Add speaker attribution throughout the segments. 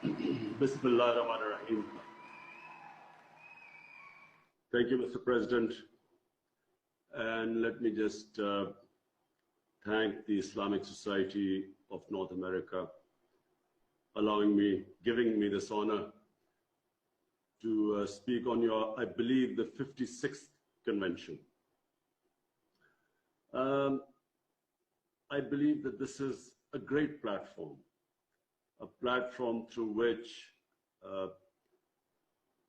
Speaker 1: Bismillah ar-Rahman ar-Rahim. Thank you, Mr. President. And let me just thank the Islamic Society of North America giving me this honor to speak on your, I believe, the 56th convention. I believe that this is a great platform, a platform through which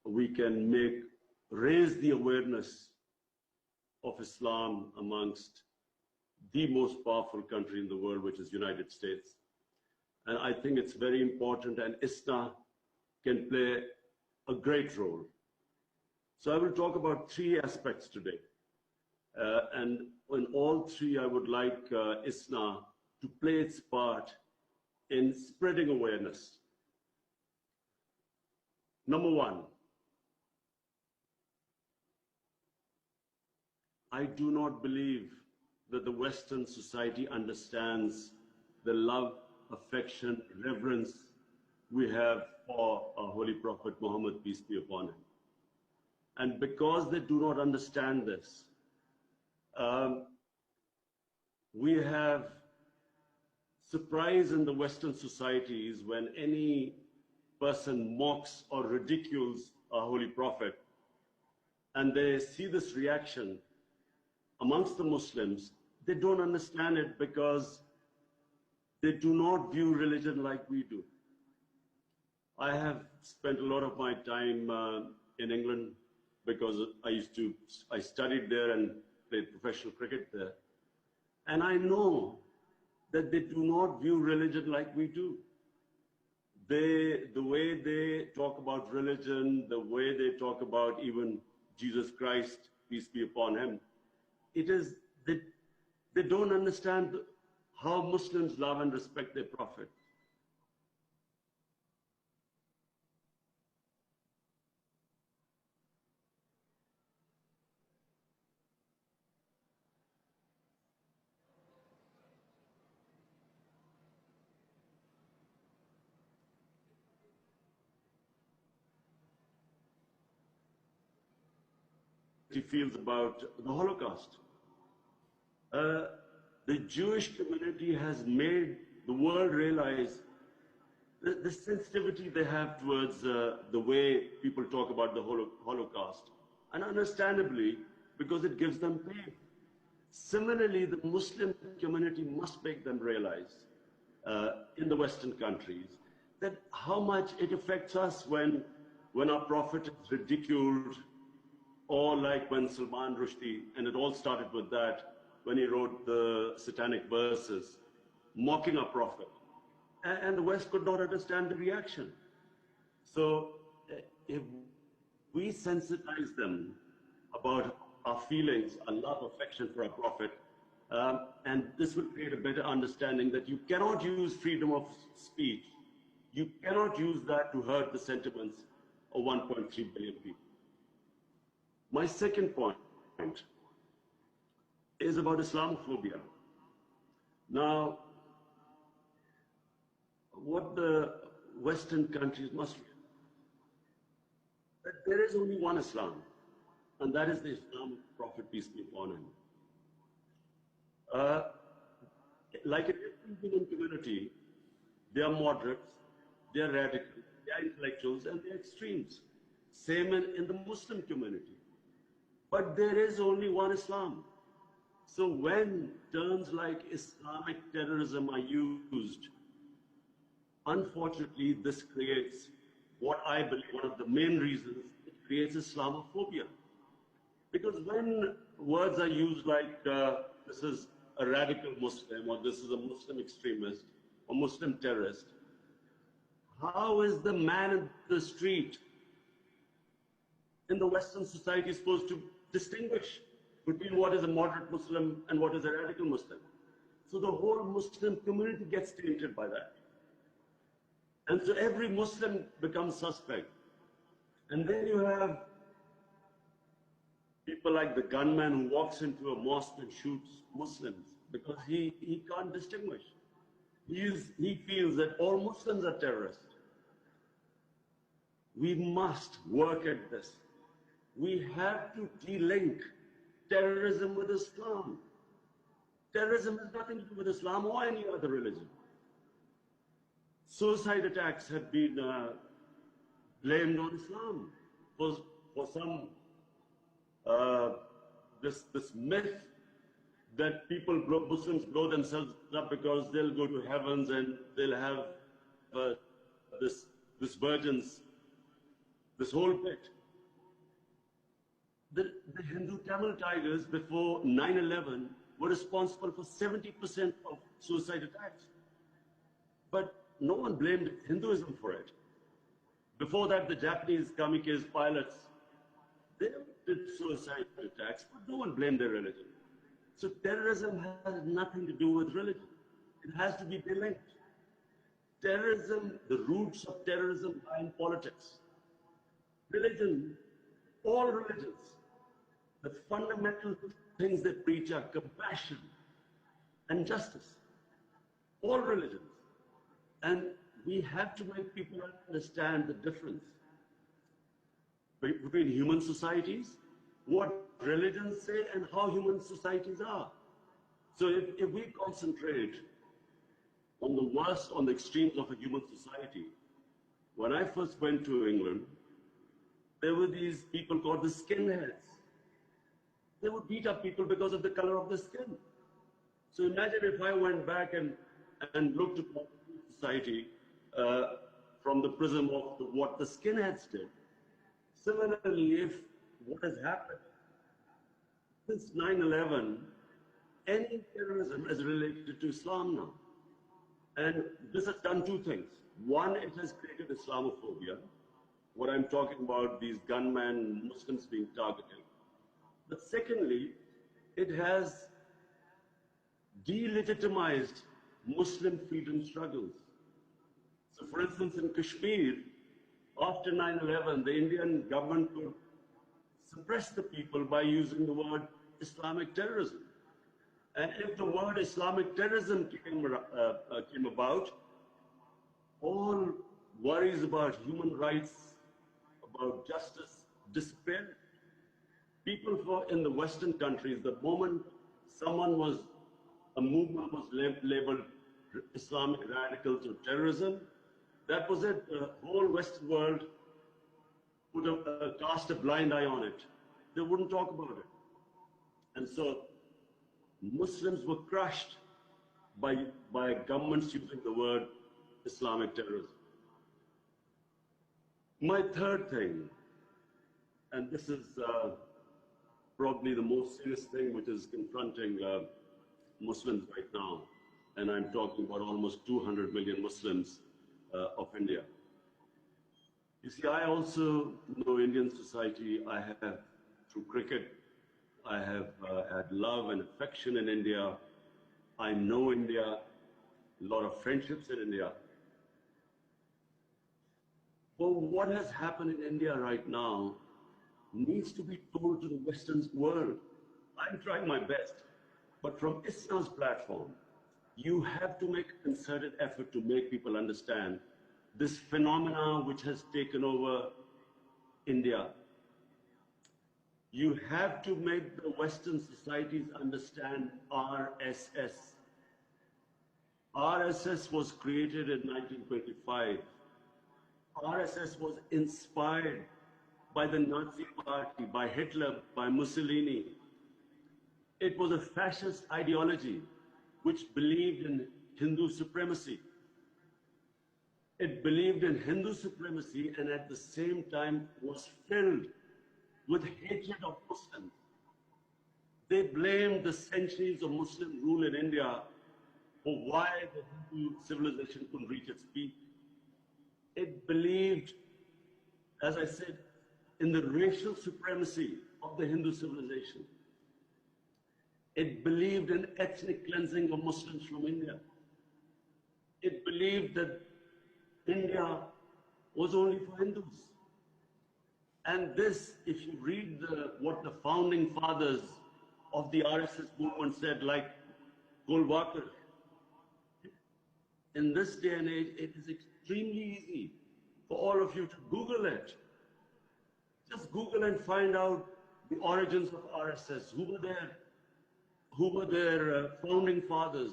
Speaker 1: we can raise the awareness of Islam amongst the most powerful country in the world, which is United States. And I think it's very important, and ISNA can play a great role. So I will talk about three aspects today. And in all three, I would like ISNA to play its part in spreading awareness. Number one, I do not believe that the Western society understands the love, affection, reverence we have for our Holy Prophet Muhammad, peace be upon him. And because they do not understand this, we have surprise in the Western societies when any person mocks or ridicules our Holy Prophet, and they see this reaction amongst the Muslims. They don't understand it because they do not view religion like we do. I have spent a lot of my time in England because I studied there and played professional cricket there. And I know that they do not view religion like we do. The way they talk about religion, the way they talk about even Jesus Christ, peace be upon him, they don't understand how Muslims love and respect their Prophet. He feels about the Holocaust. The Jewish community has made the world realize the sensitivity they have towards the way people talk about the Holocaust, and understandably, because it gives them pain. Similarly, the Muslim community must make them realize in the Western countries that how much it affects us when our Prophet is ridiculed, or like when Salman Rushdie, and it all started with that, when he wrote the satanic verses, mocking our Prophet. And the West could not understand the reaction. So if we sensitize them about our feelings, our love, affection for our Prophet, and this will create a better understanding that you cannot use freedom of speech. You cannot use that to hurt the sentiments of 1.3 billion people. My second point is about Islamophobia. Now, what the Western countries must realize, that there is only one Islam, and that is the Islam of Prophet, peace be upon him. Like in every human community, they are moderates, they are radicals, they are intellectuals, and they are extremes. Same in the Muslim community. But there is only one Islam. So when terms like Islamic terrorism are used, unfortunately, this creates what I believe one of the main reasons it creates Islamophobia. Because when words are used like this is a radical Muslim, or this is a Muslim extremist, or Muslim terrorist, how is the man in the street in the Western society supposed to distinguish between what is a moderate Muslim and what is a radical Muslim? So the whole Muslim community gets tainted by that. And so every Muslim becomes suspect. And then you have people like the gunman who walks into a mosque and shoots Muslims because he can't distinguish. He feels that all Muslims are terrorists. We must work at this. We have to de-link terrorism with Islam. Terrorism has nothing to do with Islam or any other religion. Suicide attacks have been blamed on Islam for some this myth that Muslims blow themselves up because they'll go to heavens and they'll have this virgins, this whole bit. The Hindu Tamil Tigers before 9/11 were responsible for 70% of suicide attacks. But no one blamed Hinduism for it. Before that, the Japanese kamikaze pilots, they did suicide attacks, but no one blamed their religion. So terrorism has nothing to do with religion. It has to be delinked. Terrorism, the roots of terrorism lie in politics. Religion, all religions, the fundamental things they preach are compassion and justice. All religions. And we have to make people understand the difference between human societies, what religions say, and how human societies are. So if we concentrate on the worst, on the extremes of a human society, when I first went to England, there were these people called the skinheads. They would beat up people because of the color of the skin. So imagine if I went back and looked at society from the prism of what the skinheads did. Similarly, if what has happened since 9/11, any terrorism is related to Islam now. And this has done two things. One, it has created Islamophobia. What I'm talking about, these gunmen, Muslims being targeted. But secondly, it has delegitimized Muslim freedom struggles. So for instance, in Kashmir, after 9/11, the Indian government could suppress the people by using the word Islamic terrorism. And if the word Islamic terrorism came about, all worries about human rights, about justice, disappeared. People in the Western countries, the moment a movement was labeled Islamic radicals or terrorism, that was it. The whole Western world would have cast a blind eye on it. They wouldn't talk about it. And so Muslims were crushed by governments using the word Islamic terrorism. My third thing, and this is probably the most serious thing which is confronting Muslims right now, and I'm talking about almost 200 million Muslims of India. You see, I also know Indian society. I have, through cricket, I have had love and affection in India. I know India, a lot of friendships in India. But what has happened in India right now needs to be told to the Western world. I'm trying my best. But from Islam's platform, you have to make a concerted effort to make people understand this phenomena which has taken over India. You have to make the Western societies understand RSS. RSS was created in 1925. RSS was inspired by the Nazi Party, by Hitler, by Mussolini. It was a fascist ideology which believed in Hindu supremacy. It believed in Hindu supremacy and at the same time was filled with hatred of Muslims. They blamed the centuries of Muslim rule in India for why the Hindu civilization couldn't reach its peak. It believed, as I said, in the racial supremacy of the Hindu civilization. It believed in ethnic cleansing of Muslims from India. It believed that India was only for Hindus. And this, if you read what the founding fathers of the RSS movement said, like Golwalkar, in this day and age, it is extremely easy for all of you to Google it. Just Google and find out the origins of RSS. Who were their founding fathers?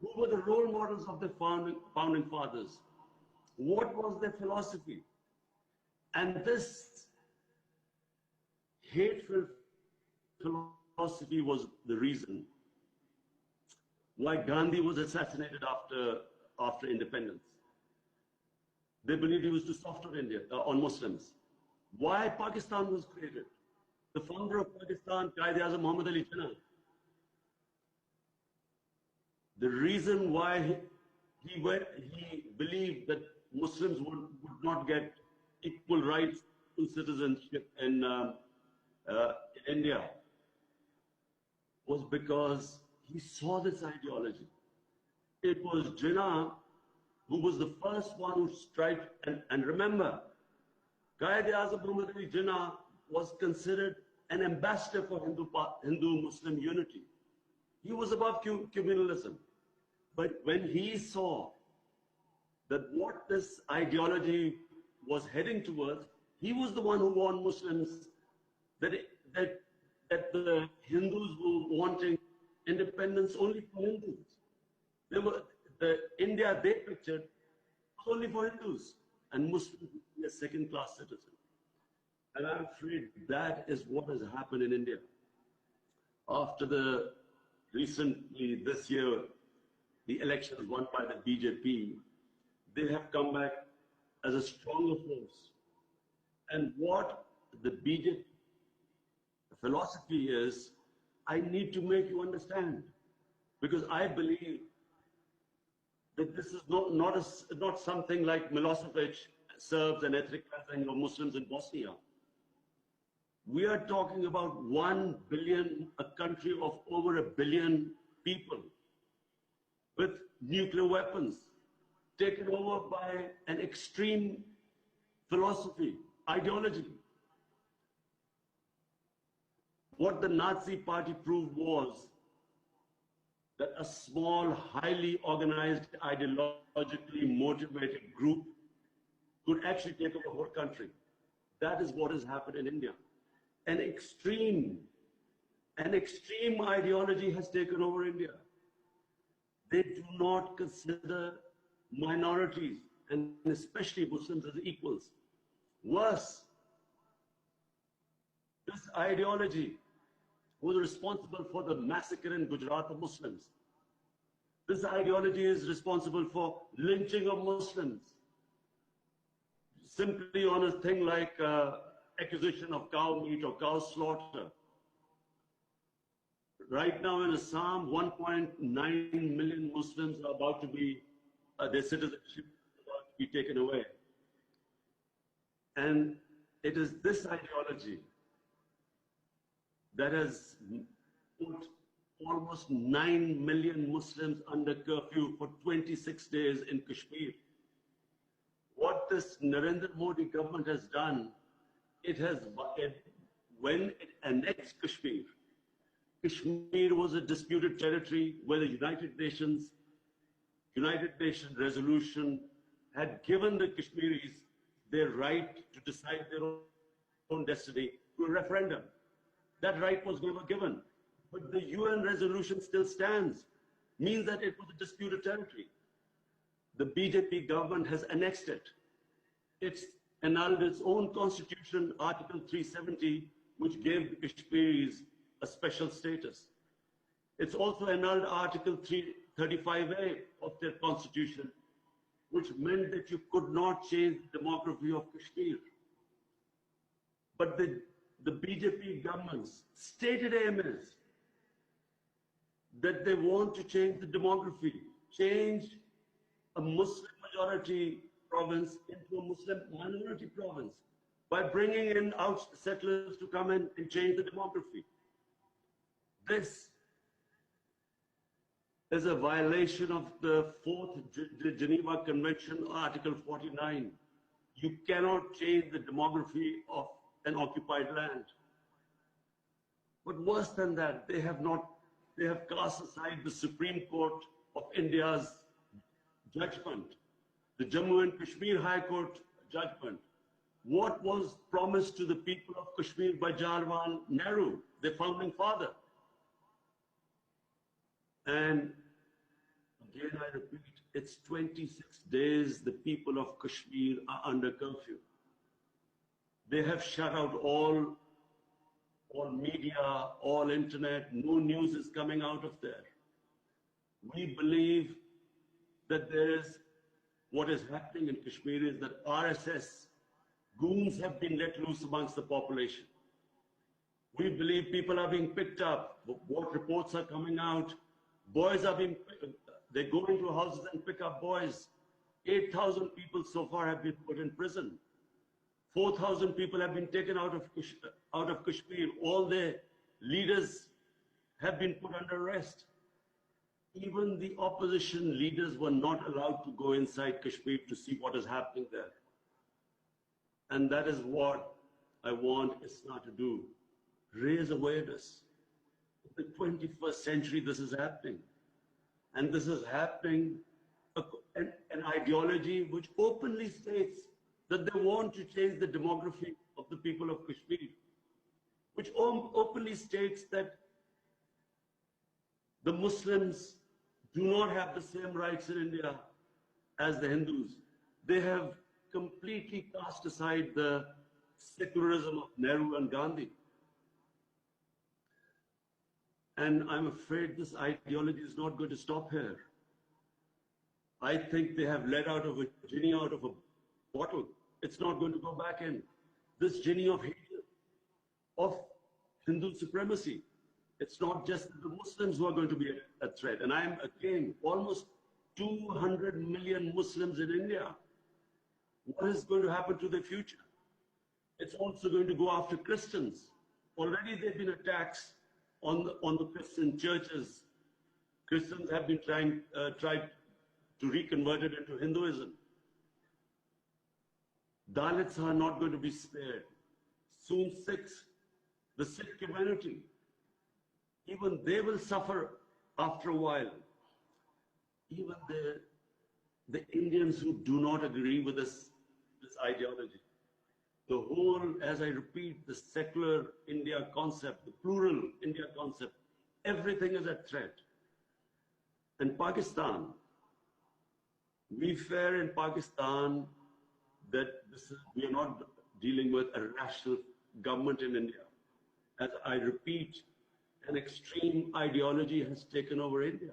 Speaker 1: Who were the role models of the founding fathers? What was their philosophy? And this hateful philosophy was the reason why Gandhi was assassinated after independence. They believed he was too soft on India, on Muslims. Why Pakistan was created? The founder of Pakistan, Quaid-e-Azam Muhammad Ali Jinnah. The reason why he believed that Muslims would not get equal rights to citizenship in India was because he saw this ideology. It was Jinnah who was the first one who struck, and remember, Quaid-e-Azam Muhammad Ali Jinnah was considered an ambassador for Hindu-Muslim unity. He was above communalism. But when he saw that what this ideology was heading towards, he was the one who warned Muslims that the Hindus were wanting independence only for Hindus. The India they pictured was only for Hindus, and Muslims would be a second-class citizen. And I'm afraid that is what has happened in India. After recently this year, the elections won by the BJP, they have come back as a stronger force. And what the BJP philosophy is, I need to make you understand, because I believe that this is not something like Milosevic, Serbs and ethnic cleansing of Muslims in Bosnia. We are talking about 1 billion, a country of over 1 billion people with nuclear weapons, taken over by an extreme philosophy, ideology. What the Nazi party proved was that a small, highly organized, ideologically motivated group could actually take over the whole country. That is what has happened in India. An extreme ideology has taken over India. They do not consider minorities, and especially Muslims, as equals. Worse, this ideology was responsible for the massacre in Gujarat of Muslims. This ideology is responsible for lynching of Muslims, simply on a thing like acquisition of cow meat or cow slaughter. Right now in Assam, 1.9 million Muslims are about to be, their citizenship is about to be taken away. And it is this ideology that has put almost 9 million Muslims under curfew for 26 days in Kashmir. What this Narendra Modi government has done, when it annexed Kashmir, Kashmir was a disputed territory where the United Nations resolution had given the Kashmiris their right to decide their own destiny through a referendum. That right was never given. But the UN resolution still stands, means that it was a disputed territory. The BJP government has annexed it. It's annulled its own constitution, Article 370, which gave the Kashmiris a special status. It's also annulled Article 335A of their constitution, which meant that you could not change the demography of Kashmir. But the BJP government's stated aim is that they want to change the demography, change a Muslim majority province into a Muslim minority province by bringing in settlers to come in and change the demography. This is a violation of the 4th Geneva Convention, Article 49. You cannot change the demography of an occupied land. But worse than that, they have cast aside the Supreme Court of India's judgment. The Jammu and Kashmir High Court judgment. What was promised to the people of Kashmir by Jawaharlal Nehru, their founding father? And again, I repeat, it's 26 days the people of Kashmir are under curfew. They have shut out all media, all internet, no news is coming out of there. We believe that what is happening in Kashmir is that RSS goons have been let loose amongst the population. We believe people are being picked up. What reports are coming out? Boys are they go into houses and pick up boys. 8,000 people so far have been put in prison. 4,000 people have been taken out of Kashmir. All their leaders have been put under arrest. Even the opposition leaders were not allowed to go inside Kashmir to see what is happening there. And that is what I want ISNA to do. Raise awareness. In the 21st century, this is happening. And this is happening, an ideology which openly states that they want to change the demography of the people of Kashmir, which openly states that the Muslims do not have the same rights in India as the Hindus. They have completely cast aside the secularism of Nehru and Gandhi. And I'm afraid this ideology is not going to stop here. I think they have let out of a genie out of a bottle. It's not going to go back in. This genie of hate, of Hindu supremacy. It's not just the Muslims who are going to be a threat. And I'm again, almost 200 million Muslims in India. What is going to happen to their future? It's also going to go after Christians. Already there have been attacks on the Christian churches. Christians have been tried to reconvert it into Hinduism. Dalits are not going to be spared. Soon Sikhs, the Sikh community, even they will suffer after a while. Even the Indians who do not agree with this ideology. The whole, as I repeat, the secular India concept, the plural India concept, everything is at threat. And Pakistan, we fear in Pakistan that we are not dealing with a rational government in India. As I repeat, an extreme ideology has taken over India.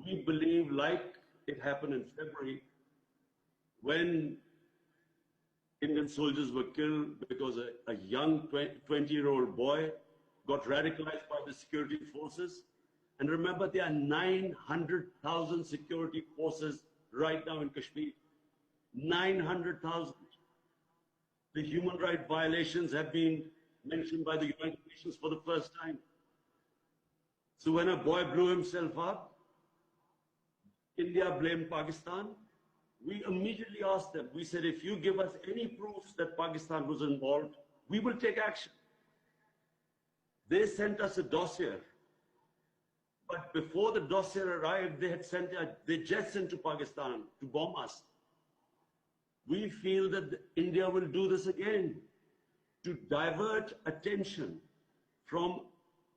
Speaker 1: We believe, like it happened in February, when Indian soldiers were killed because a young 20-year-old boy got radicalized by the security forces. And remember, there are 900,000 security forces right now in Kashmir. 900,000. The human rights violations have been mentioned by the United Nations for the first time. So when a boy blew himself up, India blamed Pakistan. We immediately asked them, we said, if you give us any proofs that Pakistan was involved, we will take action. They sent us a dossier. But before the dossier arrived, they had sent their jets into Pakistan to bomb us. We feel that India will do this again to divert attention from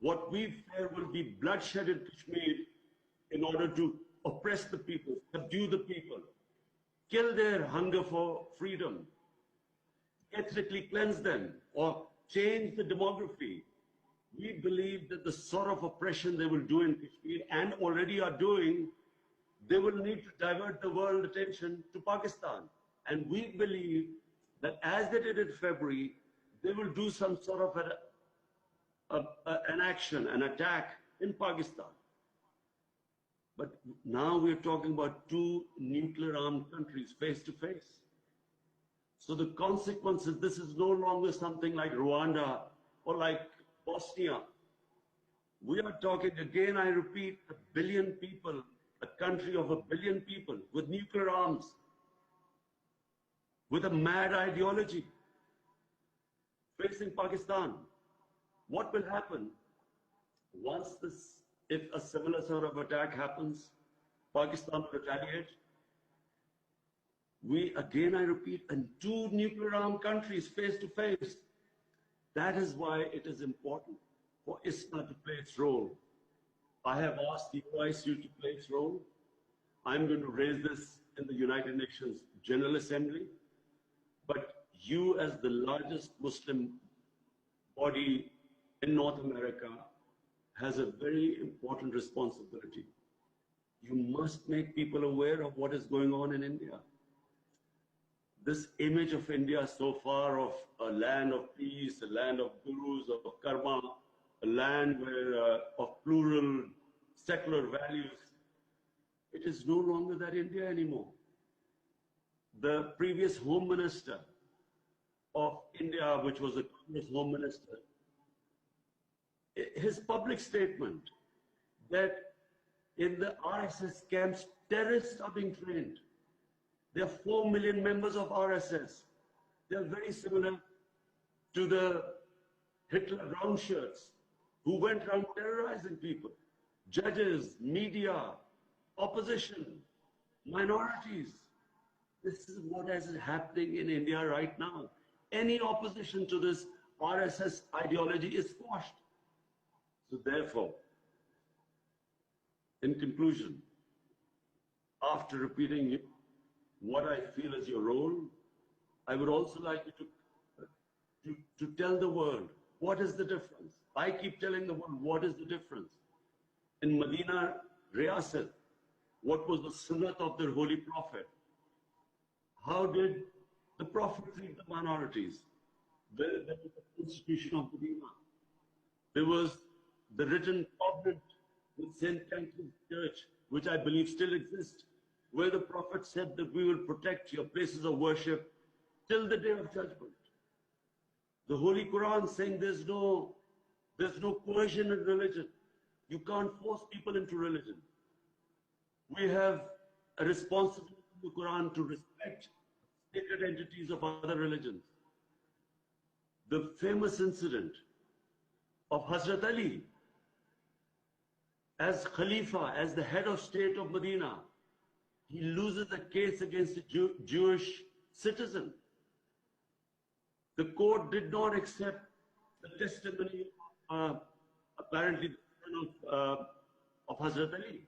Speaker 1: what we fear will be bloodshed in Kashmir in order to oppress the people, subdue the people, kill their hunger for freedom, ethnically cleanse them, or change the demography. We believe that the sort of oppression they will do in Kashmir and already are doing, they will need to divert the world attention to Pakistan. And we believe that as they did in February, they will do some sort of an action, an attack in Pakistan. But now we're talking about two nuclear-armed countries face to face. So the consequences, this is no longer something like Rwanda or like Bosnia. We are talking, again, I repeat, 1 billion people, a country of 1 billion people with nuclear arms, with a mad ideology facing Pakistan. What will happen once this, if a similar sort of attack happens, Pakistan will retaliate? We, again, I repeat, and two nuclear armed countries face to face. That is why it is important for ISNA to play its role. I have asked the OICU to play its role. I'm going to raise this in the United Nations General Assembly. But you, as the largest Muslim body in North America, has a very important responsibility. You must make people aware of what is going on in India. This image of India so far of a land of peace, a land of gurus, of karma, a land where, of plural secular values, it is no longer that India anymore. The previous Home Minister of India, which was the Congress Home Minister, his public statement that in the RSS camps, terrorists are being trained. There are 4 million members of RSS. They are very similar to the Hitler brown shirts who went around terrorizing people. Judges, media, opposition, minorities. This is what is happening in India right now. Any opposition to this RSS ideology is quashed. So therefore, in conclusion, after repeating what I feel is your role, I would also like you to tell the world, what is the difference? I keep telling the world, what is the difference? In Medina, Riyasat, what was the sunnat of their holy prophet? How did the prophet treat the minorities? There was the constitution of Medina. There was the written covenant with St. Patrick's Church, which I believe still exists, where the prophet said that we will protect your places of worship till the day of judgment. The Holy Quran saying there's no coercion in religion. You can't force people into religion. We have a responsibility in the Quran to respect sacred entities of other religions. The famous incident of Hazrat Ali as Khalifa, as the head of state of Medina, he loses a case against a Jewish citizen. The court did not accept the testimony, apparently, the son of Hazrat Ali.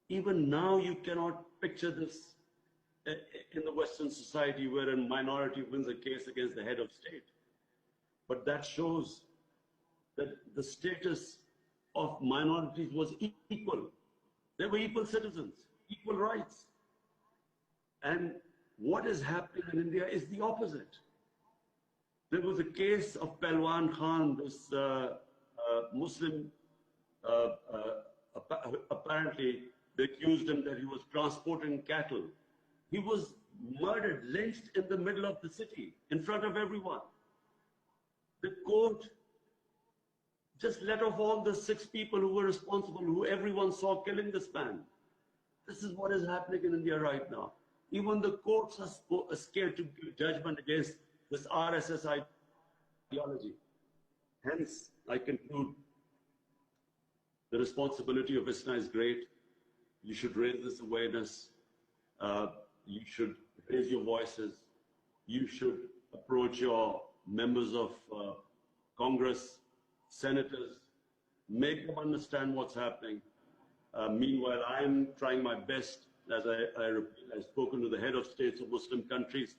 Speaker 1: Even now, you cannot picture this in the Western society where a minority wins a case against the head of state. But that shows that the status of minorities was equal. They were equal citizens, equal rights. And what is happening in India is the opposite. There was a case of Imran Khan, this Muslim, apparently they accused him that he was transporting cattle. He was murdered, lynched in the middle of the city, in front of everyone. The court just let off all the 6 people who were responsible, who everyone saw killing this man. This is what is happening in India right now. Even the courts are scared to give judgment against this RSS ideology. Hence, I conclude, the responsibility of ISNA is great. You should raise this awareness. You should raise your voices. You should approach your members of Congress, senators, make them understand what's happening. Meanwhile, I'm trying my best, as I've spoken to the head of states of Muslim countries.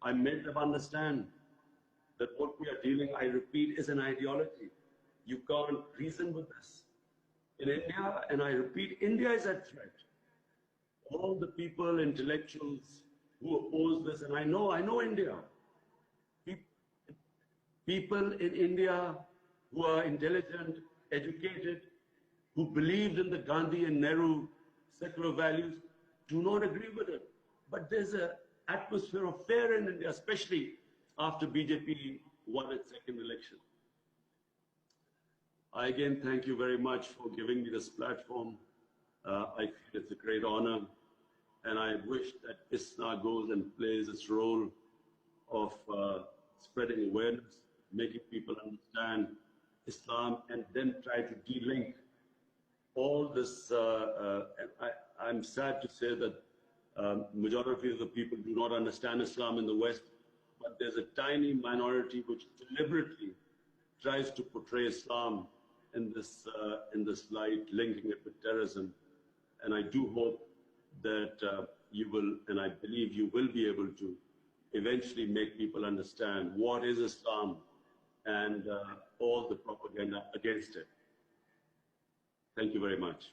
Speaker 1: I made them understand that what we are dealing, I repeat, is an ideology. You can't reason with this. In India, and I repeat, India is at threat. All the people, intellectuals who oppose this, and I know India. People in India who are intelligent, educated, who believed in the Gandhi and Nehru secular values, do not agree with it. But there's an atmosphere of fear in India, especially after BJP won its second election. I again thank you very much for giving me this platform. I feel it's a great honor, and I wish that ISNA goes and plays its role of spreading awareness, making people understand Islam, and then try to de-link all this. I'm sad to say that Majority of the people do not understand Islam in the West, but there's a tiny minority which deliberately tries to portray Islam in this light, linking it with terrorism. And I do hope that you will, and I believe you will be able to eventually make people understand what is Islam and all the propaganda against it. Thank you very much.